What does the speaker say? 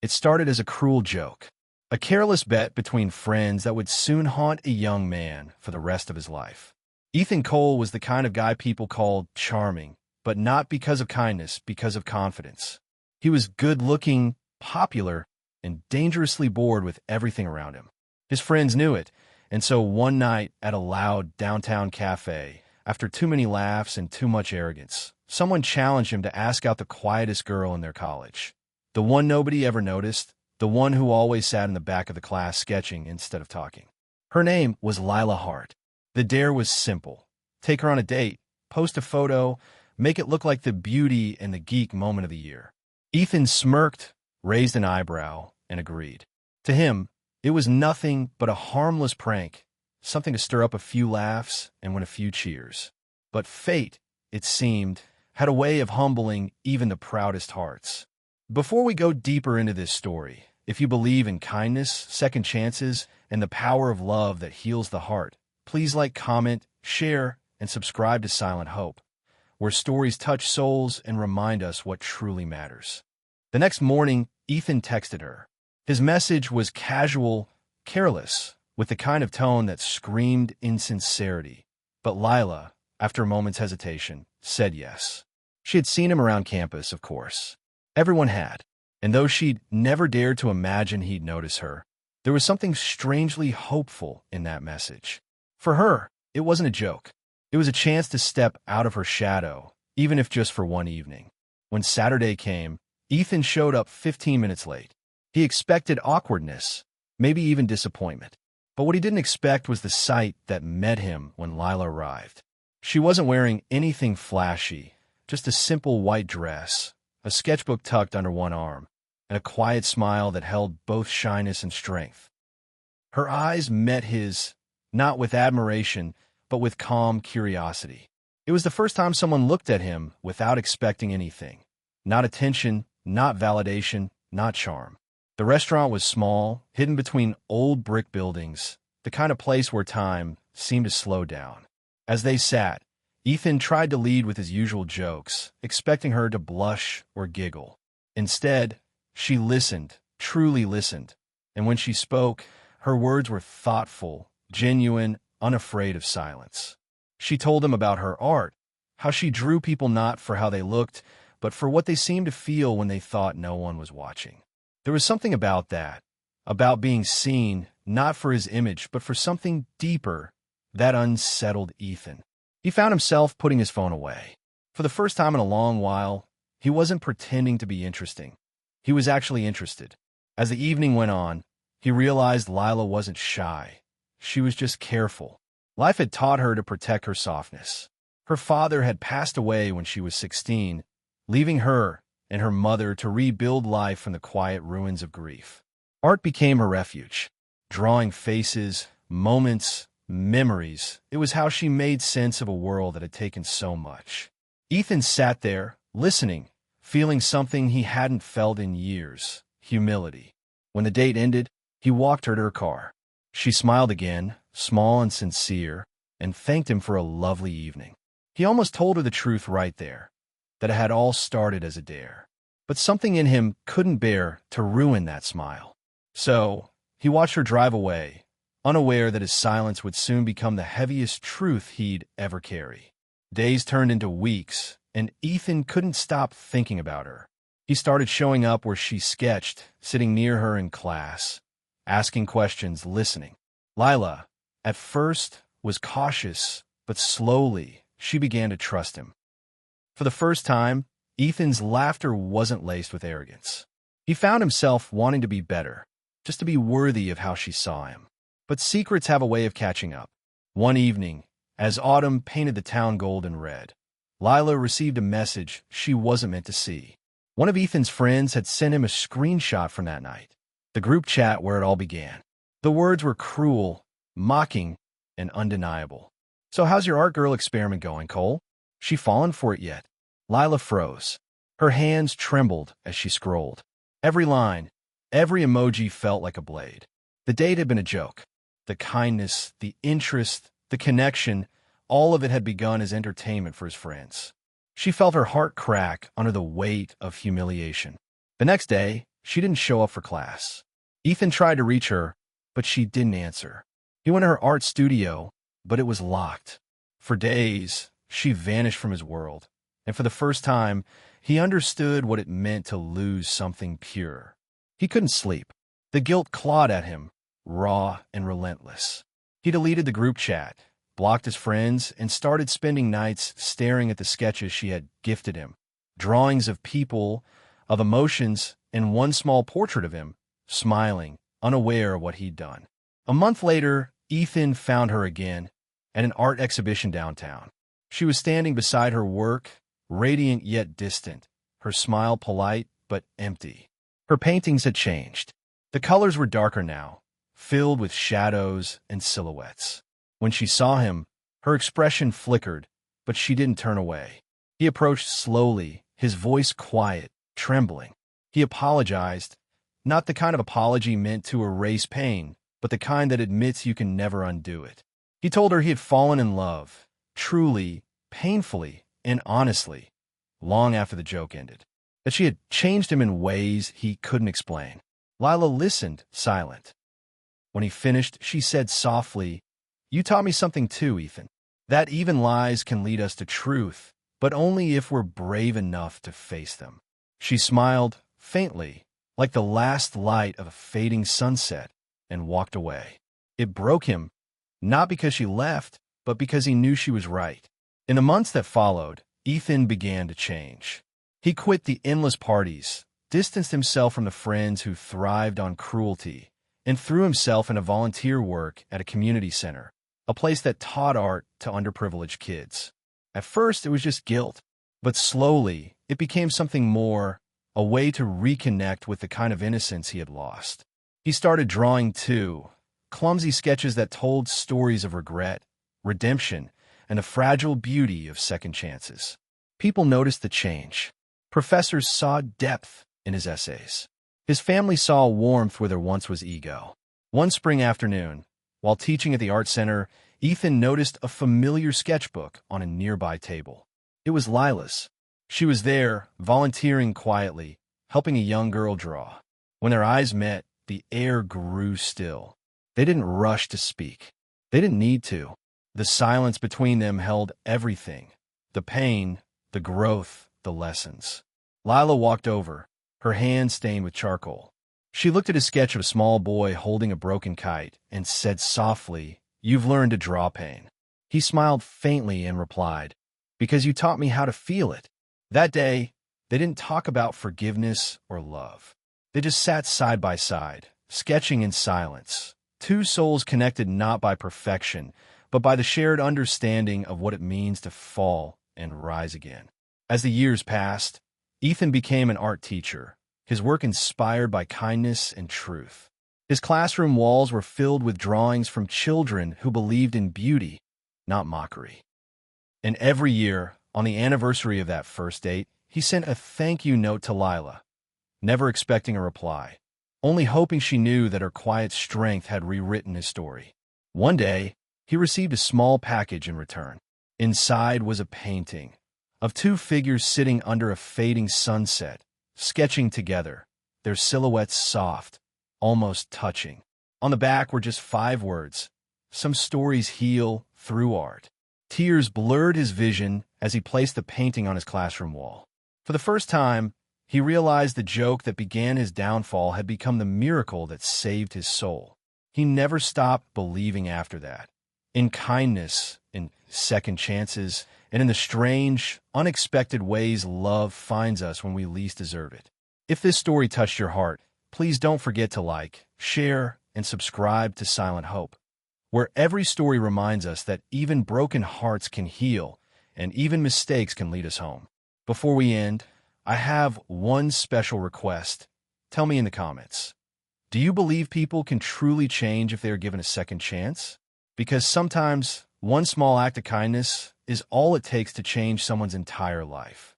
It started as a cruel joke, a careless bet between friends that would soon haunt a young man for the rest of his life. Ethan Cole was the kind of guy people called charming, but not because of kindness, because of confidence. He was good-looking, popular, and dangerously bored with everything around him. His friends knew it, and so one night at a loud downtown cafe, after too many laughs and too much arrogance, someone challenged him to ask out the quietest girl in their college. The one nobody ever noticed, the one who always sat in the back of the class sketching instead of talking. Her name was Lila Hart. The dare was simple. Take her on a date, post a photo, make it look like the beauty and the geek moment of the year. Ethan smirked, raised an eyebrow, and agreed. To him, it was nothing but a harmless prank, something to stir up a few laughs and win a few cheers. But fate, it seemed, had a way of humbling even the proudest hearts. Before we go deeper into this story, if you believe in kindness, second chances, and the power of love that heals the heart, please like, comment, share, and subscribe to Silent Hope, where stories touch souls and remind us what truly matters. The next morning, Ethan texted her. His message was casual, careless, with the kind of tone that screamed insincerity. But Lila, after a moment's hesitation, said yes. She had seen him around campus, of course. Everyone had. And though she'd never dared to imagine he'd notice her, there was something strangely hopeful in that message. For her, it wasn't a joke. It was a chance to step out of her shadow, even if just for one evening. When Saturday came, Ethan showed up 15 minutes late. He expected awkwardness, maybe even disappointment. But what he didn't expect was the sight that met him when Lila arrived. She wasn't wearing anything flashy, just a simple white dress, a sketchbook tucked under one arm, and a quiet smile that held both shyness and strength. Her eyes met his, not with admiration, but with calm curiosity. It was the first time someone looked at him without expecting anything. Not attention, not validation, not charm. The restaurant was small, hidden between old brick buildings, the kind of place where time seemed to slow down. As they sat, Ethan tried to lead with his usual jokes, expecting her to blush or giggle. Instead, she listened, truly listened, and when she spoke, her words were thoughtful, genuine, unafraid of silence. She told him about her art, how she drew people not for how they looked, but for what they seemed to feel when they thought no one was watching. There was something about that, about being seen, not for his image, but for something deeper, that unsettled Ethan. He found himself putting his phone away. For the first time in a long while, he wasn't pretending to be interesting. He was actually interested. As the evening went on, he realized Lila wasn't shy. She was just careful. Life had taught her to protect her softness. Her father had passed away when she was 16, leaving her and her mother to rebuild life from the quiet ruins of grief. Art became her refuge. Drawing faces, moments, memories, it was how she made sense of a world that had taken so much. Ethan sat there, listening, feeling something he hadn't felt in years, humility. When the date ended, he walked her to her car. She smiled again, small and sincere, and thanked him for a lovely evening. He almost told her the truth right there, that it had all started as a dare. But something in him couldn't bear to ruin that smile. So, he watched her drive away, unaware that his silence would soon become the heaviest truth he'd ever carry. Days turned into weeks, and Ethan couldn't stop thinking about her. He started showing up where she sketched, sitting near her in class, asking questions, listening. Lila, at first, was cautious, but slowly she began to trust him. For the first time, Ethan's laughter wasn't laced with arrogance. He found himself wanting to be better, just to be worthy of how she saw him. But secrets have a way of catching up. One evening, as autumn painted the town gold and red, Lila received a message she wasn't meant to see. One of Ethan's friends had sent him a screenshot from that night, the group chat where it all began. The words were cruel, mocking, and undeniable. "So how's your art girl experiment going, Cole? She fallen for it yet?" Lila froze. Her hands trembled as she scrolled. Every line, every emoji felt like a blade. The date had been a joke. The kindness, the interest, the connection, all of it had begun as entertainment for his friends. She felt her heart crack under the weight of humiliation. The next day, She didn't show up for class. Ethan tried to reach her, but she didn't answer. He went to her art studio, but it was locked. For days, she vanished from his world, and for the first time, he understood what it meant to lose something pure. He couldn't sleep. The guilt clawed at him, raw and relentless. He deleted the group chat, blocked his friends, and started spending nights staring at the sketches she had gifted him. Drawings of people, of emotions, and one small portrait of him, smiling, unaware of what he'd done. A month later, Ethan found her again at an art exhibition downtown. She was standing beside her work, radiant yet distant, her smile polite but empty. Her paintings had changed. The colors were darker now, filled with shadows and silhouettes. When she saw him, her expression flickered, but she didn't turn away. He approached slowly, his voice quiet, trembling. He apologized, not the kind of apology meant to erase pain, but the kind that admits you can never undo it. He told her he had fallen in love, truly, painfully, and honestly, long after the joke ended. That she had changed him in ways he couldn't explain. Lila listened, silent. When he finished, she said softly, "You taught me something too, Ethan. That even lies can lead us to truth, but only if we're brave enough to face them." She smiled, faintly, like the last light of a fading sunset, and walked away. It broke him, not because she left, but because he knew she was right. In the months that followed, Ethan began to change. He quit the endless parties, distanced himself from the friends who thrived on cruelty, and threw himself into volunteer work at a community center, a place that taught art to underprivileged kids. At first, it was just guilt, but slowly, it became something more, a way to reconnect with the kind of innocence he had lost. He started drawing too, clumsy sketches that told stories of regret, redemption, and the fragile beauty of second chances. People noticed the change. Professors saw depth in his essays. His family saw warmth where there once was ego. One spring afternoon, while teaching at the art center, Ethan noticed a familiar sketchbook on a nearby table. It was Lila's. She was there, volunteering quietly, helping a young girl draw. When their eyes met, the air grew still. They didn't rush to speak. They didn't need to. The silence between them held everything. The pain, the growth, the lessons. Lila walked over, her hand stained with charcoal. She looked at a sketch of a small boy holding a broken kite and said softly, "You've learned to draw pain." He smiled faintly and replied, "Because you taught me how to feel it." That day, they didn't talk about forgiveness or love. They just sat side by side, sketching in silence. Two souls connected not by perfection, but by the shared understanding of what it means to fall and rise again. As the years passed, Ethan became an art teacher, his work inspired by kindness and truth. His classroom walls were filled with drawings from children who believed in beauty, not mockery. And every year, on the anniversary of that first date, he sent a thank you note to Lila, never expecting a reply, only hoping she knew that her quiet strength had rewritten his story. One day, he received a small package in return. Inside was a painting of two figures sitting under a fading sunset, sketching together, their silhouettes soft, almost touching. On the back were just 5 words, "Some stories heal through art." Tears blurred his vision as he placed the painting on his classroom wall. For the first time, he realized the joke that began his downfall had become the miracle that saved his soul. He never stopped believing after that. In kindness, in second chances, and in the strange, unexpected ways love finds us when we least deserve it. If this story touched your heart, please don't forget to like, share, and subscribe to Silent Hope, where every story reminds us that even broken hearts can heal, and even mistakes can lead us home. Before we end, I have one special request. Tell me in the comments. Do you believe people can truly change if they are given a second chance? Because sometimes one small act of kindness is all it takes to change someone's entire life.